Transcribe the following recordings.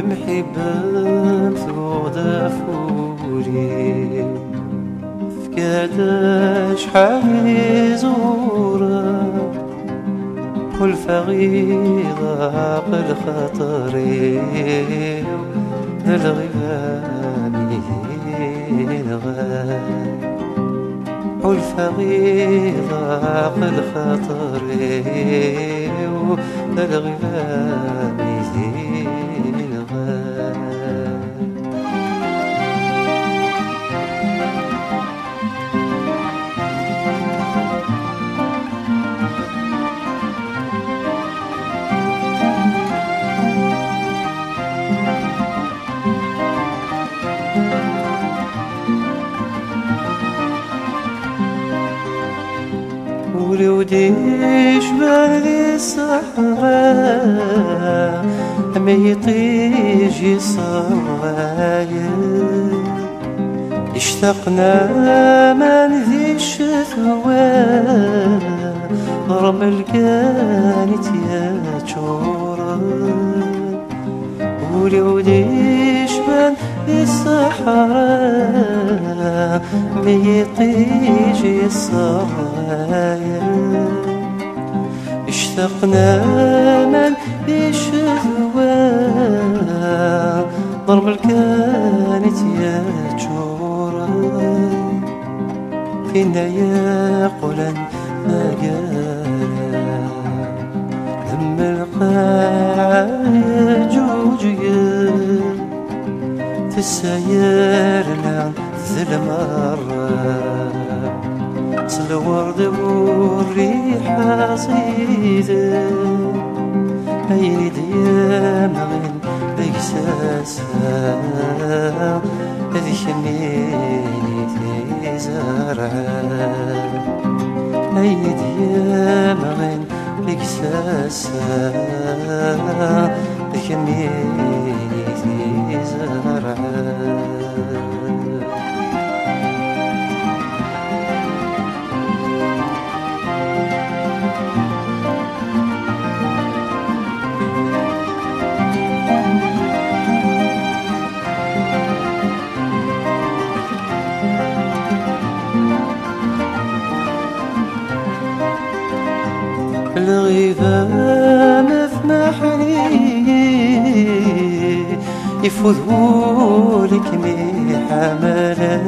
المحبة مفقودة فوري فكادا شحال يزورا والفغيضة بالخطري الغباني الغاب والفغيضة بالخطري الغباني ولودي جبال ذي الصحراء ما يطيج يصوايا اشتقنا من ذي الشثوى رمل كانت يا جورا ولودي جبال ذي الصحراء ما يطيج يصوايا اشتقنا من يشذوى ضرب الكانت يا جورا فينا يا قولا ما قالا ذم القاع جوجيا تساير لعن ذي المرة الورد والريحة صيدة عيني ديما غير بإحساسها هذي خميني في زرعها عيني ديما غير بإحساسها هذي خميني في زرعها الغيبة مفمحني يفوذولك مي حملا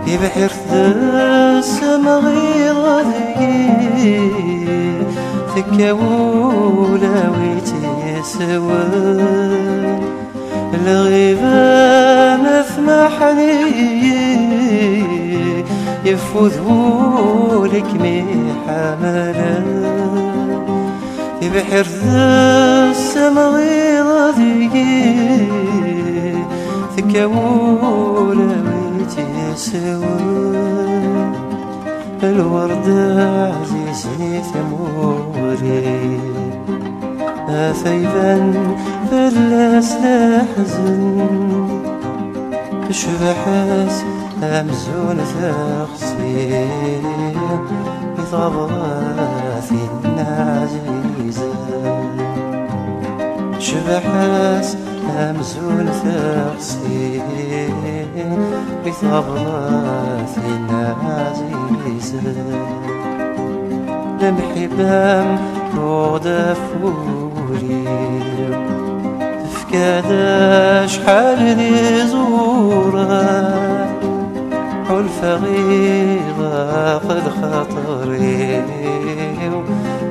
يبحر ثسم غيظي ثكاولا ويتسوى الغيبة مفمحني يفوذولك مي حملا يبحر السما غيظي ثكاولا ويتسوى الورد عزيزني ثموري ثيبا فلاس لا حزن شبحاس أمزون تغسي بطبغاثي العزيزة شبحاس أمزون ثغسي بطبغاثي العزيزة لمحبام ودفوري تفكاد شحال ذي زورة والفغيضة قد خاطري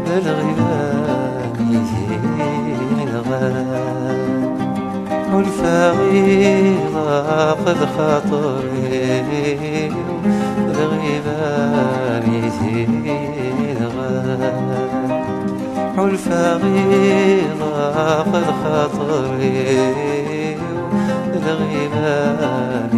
بالغيبان يثين غاب والفغيضة قد خاطري بالغيبان يثين غاب والفغيضة قد خاطري بالغيبان